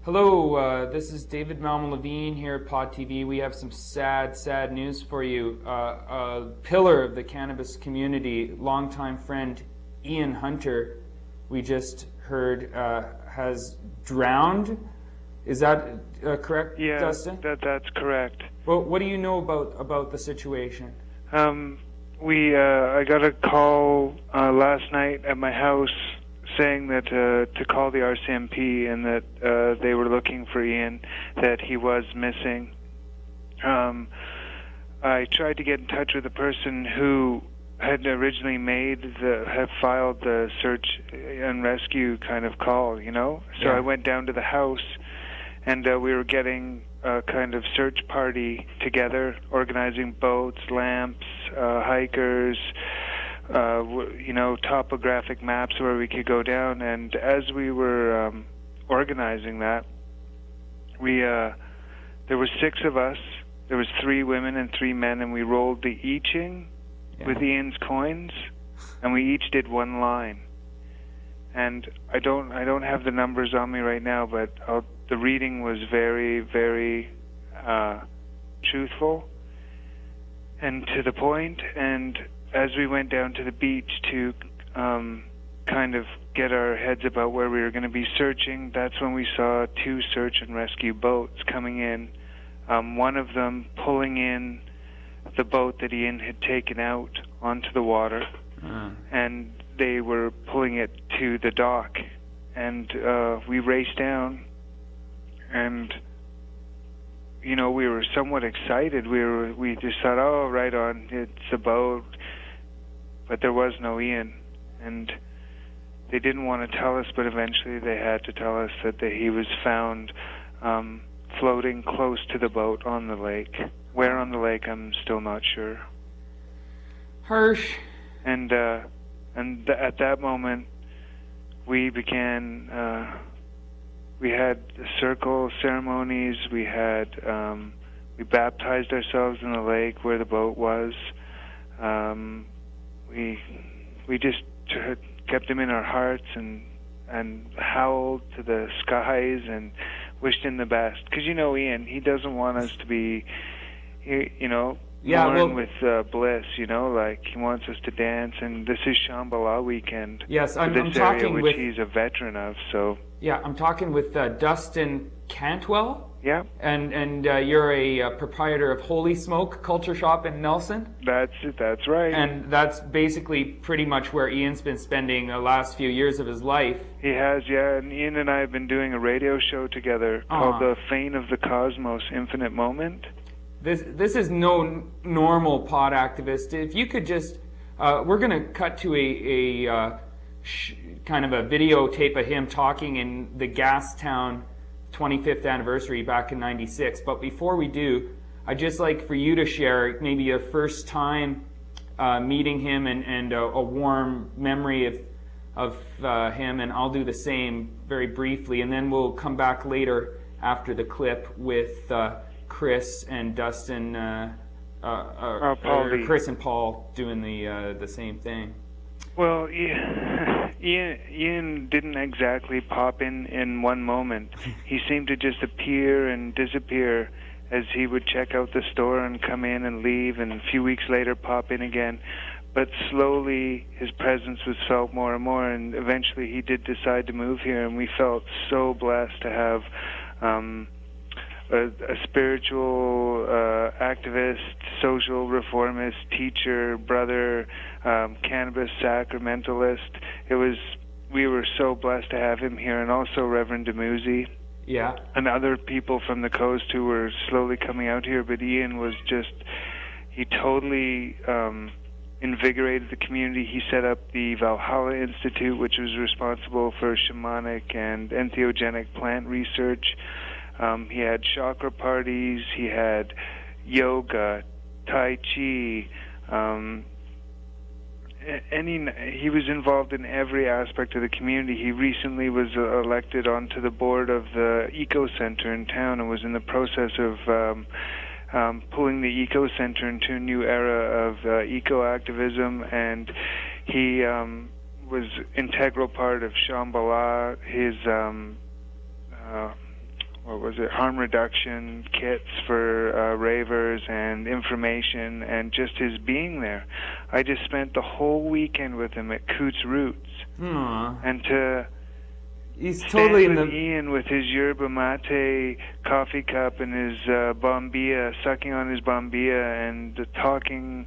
Hello, this is David Malmo-Levine here at Pod TV. We have some sad news for you. A pillar of the cannabis community, longtime friend Ian Hunter, we just heard has drowned. Is that correct, Dustin? Yeah, that's correct. Well, what do you know about the situation? I got a call last night at my house saying that to call the RCMP and that they were looking for Ian, that he was missing. I tried to get in touch with the person who had originally had filed the search and rescue kind of call, you know? So I went down to the house, and we were getting a kind of search party together, organizing boats, lamps, hikers, topographic maps where we could go down. And as we were organizing that, there were 6 of us. There was 3 women and 3 men, and we rolled the I-Ching with Ian's coins, and we each did 1 line. And I don't have the numbers on me right now, but the reading was very, very truthful and to the point. And as we went down to the beach to kind of get our heads about where we were going to be searching, that's when we saw 2 search and rescue boats coming in, one of them pulling in the boat that Ian had taken out onto the water, and they were pulling it to the dock. And we raced down, and we were somewhat excited. We just thought, oh, right on, it's a boat. But there was no Ian, and they didn't want to tell us, but eventually they had to tell us that he was found floating close to the boat on the lake. Where on the lake, I'm still not sure. Harsh. And at that moment, we began. We had circle ceremonies. We baptized ourselves in the lake where the boat was. We just kept him in our hearts and howled to the skies and wished him the best. Because Ian, he doesn't want us to be, born with bliss. Like he wants us to dance. And this is Shambhala weekend. Yes, I'm this talking area, which with. He's a veteran of. So. Yeah, I'm talking with Dustin Cantwell. Yeah. And you're a proprietor of Holy Smoke Culture Shop in Nelson? That's right. And that's basically pretty much where Ian's been spending the last few years of his life. He has, yeah. And Ian and I have been doing a radio show together called The Fane of the Cosmos, Infinite Moment. This is no normal pod activist. If you could just... we're going to cut to a kind of a videotape of him talking in the Grasstown 25th anniversary back in '96. But before we do, I'd just like for you to share maybe your first time meeting him and a warm memory of him, and I'll do the same very briefly, and then we'll come back later after the clip with Chris and Dustin, or Chris and Paul doing the same thing. Well, Ian didn't exactly pop in one moment. He seemed to just appear and disappear as he would check out the store and come in and leave, and a few weeks later pop in again. But slowly his presence was felt more and more, and eventually he did decide to move here, and we felt so blessed to have a spiritual activist, social reformist, teacher, brother, cannabis sacramentalist. We were so blessed to have him here, and also Reverend Demuzi. Yeah. And other people from the coast who were slowly coming out here. But Ian was he totally invigorated the community. He set up the Valhalla Institute, which was responsible for shamanic and entheogenic plant research. He had chakra parties. He had yoga, Tai Chi. He was involved in every aspect of the community. He recently was elected onto the board of the Eco Center in town and was in the process of pulling the Eco Center into a new era of eco-activism, and he was integral part of Shambhala. His what was it, harm reduction kits for ravers and information, and just his being there. I just spent the whole weekend with him at Coots Roots. Aww. And to he's totally in with the Ian with his yerba mate coffee cup and his bombilla, sucking on his bombilla and talking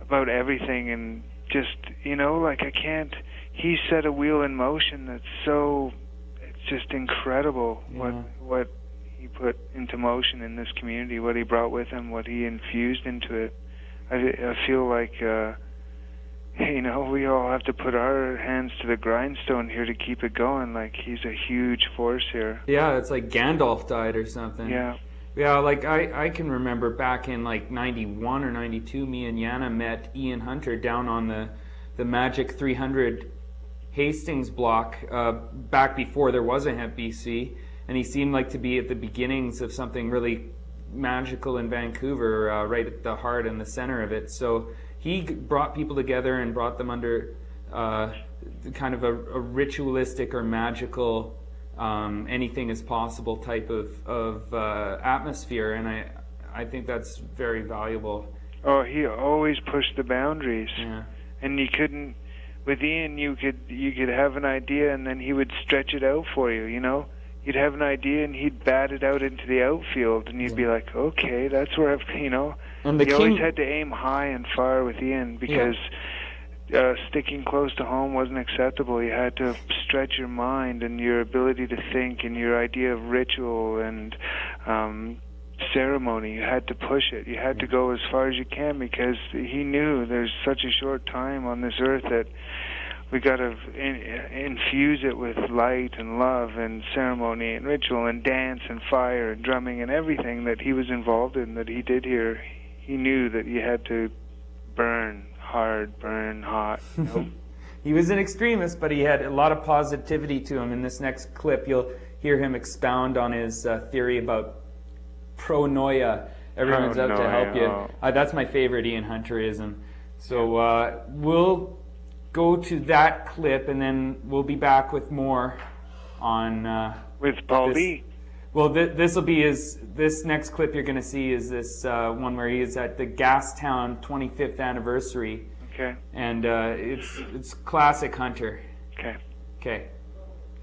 about everything, and just, you know, like I can't, he set a wheel in motion that's so, it's just incredible. Yeah. What he put into motion in this community, what he brought with him, what he infused into it. I feel like, you know, we all have to put our hands to the grindstone here to keep it going. Like, he's a huge force here. Yeah, it's like Gandalf died or something. Yeah. Yeah, like I can remember back in like 91 or 92, me and Yana met Ian Hunter down on the Magic 300 Hastings block back before there was a Hemp BC, and he seemed like to be at the beginnings of something really magical in Vancouver, right at the heart and the center of it. So he brought people together and brought them under kind of a ritualistic or magical anything is possible type of atmosphere, and I think that's very valuable. Oh, he always pushed the boundaries. Yeah. And you couldn't, with Ian, you could have an idea and then he would stretch it out for you, you know? You'd have an idea and he'd bat it out into the outfield, and you'd be like, okay, that's where you know. And you always had to aim high and far with Ian, because sticking close to home wasn't acceptable. You had to stretch your mind and your ability to think and your idea of ritual and ceremony. You had to push it. You had to go as far as you can, because he knew there's such a short time on this earth that we got to infuse it with light and love and ceremony and ritual and dance and fire and drumming and everything that he was involved in, that he did here. He knew that you had to burn hard, burn hot. You know? He was an extremist, but he had a lot of positivity to him. In this next clip, you'll hear him expound on his theory about pronoia. Everyone's out to help you. That's my favorite Ian Hunterism. So we'll go to that clip, and then we'll be back with more on with Paul D. Well, this will be this next clip you're going to see is this one where he is at the Grasstown 25th anniversary. Okay. And it's classic Hunter. Okay. Okay.